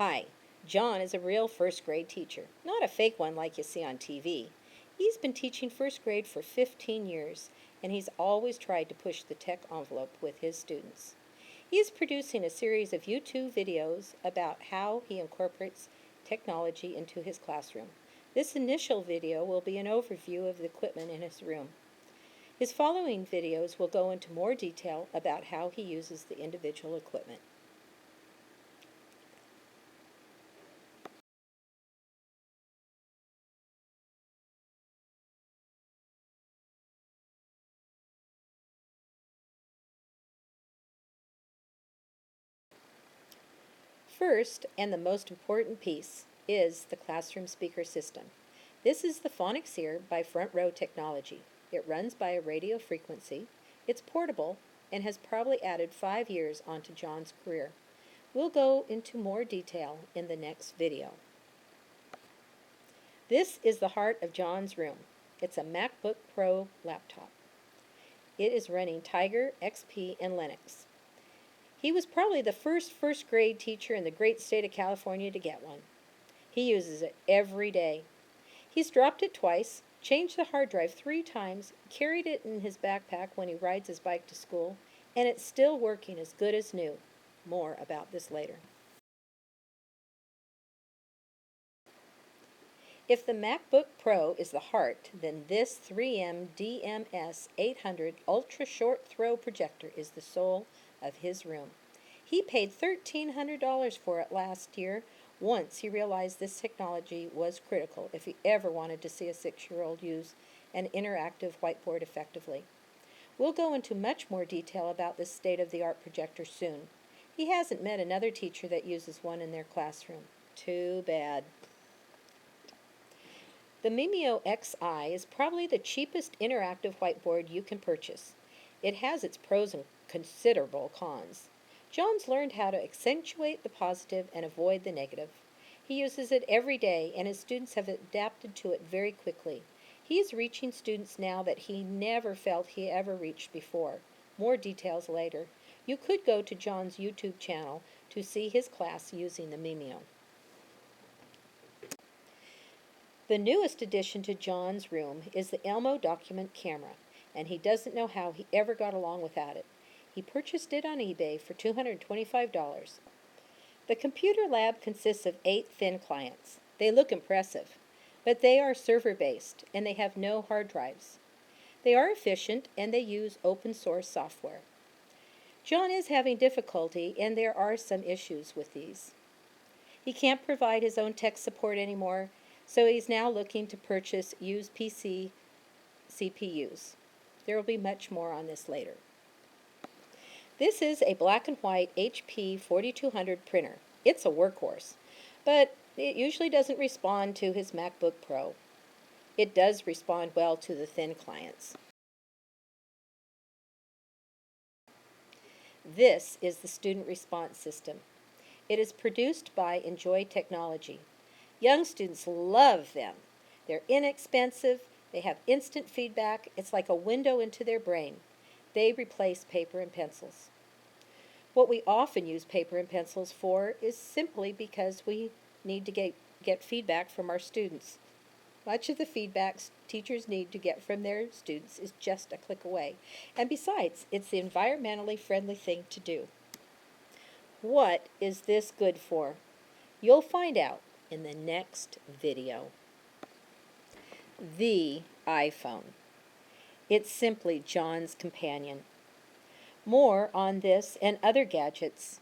Hi, John is a real first grade teacher, not a fake one like you see on TV. He's been teaching first grade for 15 years, and he's always tried to push the tech envelope with his students. He is producing a series of YouTube videos about how he incorporates technology into his classroom. This initial video will be an overview of the equipment in his room. His following videos will go into more detail about how he uses the individual equipment. First, and the most important piece, is the classroom speaker system. This is the Phonics Ear by Front Row Technology. It runs by a radio frequency, it's portable, and has probably added 5 years onto John's career. We'll go into more detail in the next video. This is the heart of John's room. It's a MacBook Pro laptop. It is running Tiger, XP, and Linux. He was probably the first grade teacher in the great state of California to get one. He uses it every day. He's dropped it twice, changed the hard drive 3 times, carried it in his backpack when he rides his bike to school, and it's still working as good as new. More about this later. If the MacBook Pro is the heart, then this 3M DMS 800 ultra short throw projector is the soul of his room. He paid $1,300 for it last year once he realized this technology was critical if he ever wanted to see a 6-year-old use an interactive whiteboard effectively. We'll go into much more detail about this state-of-the-art projector soon. He hasn't met another teacher that uses one in their classroom. Too bad. The Mimeo Xi is probably the cheapest interactive whiteboard you can purchase. It has its pros and considerable cons. John's learned how to accentuate the positive and avoid the negative. He uses it every day, and his students have adapted to it very quickly. He is reaching students now that he never felt he ever reached before. More details later. You could go to John's YouTube channel to see his class using the Mimeo. The newest addition to John's room is the Elmo document camera, and he doesn't know how he ever got along without it. He purchased it on eBay for $225. The computer lab consists of 8 thin clients. They look impressive, but they are server-based and they have no hard drives. They are efficient and they use open source software. John is having difficulty and there are some issues with these. He can't provide his own tech support anymore, so he's now looking to purchase used PC CPUs. There will be much more on this later. This is a black and white HP 4200 printer. It's a workhorse, but it usually doesn't respond to his MacBook Pro. It does respond well to the thin clients. This is the student response system. It is produced by Enjoy Technology. Young students love them. They're inexpensive, they have instant feedback, it's like a window into their brain. They replace paper and pencils. What we often use paper and pencils for is simply because we need to get feedback from our students. Much of the feedback teachers need to get from their students is just a click away. And besides, it's the environmentally friendly thing to do. What is this good for? You'll find out in the next video. The iPhone. It's simply John's companion. More on this and other gadgets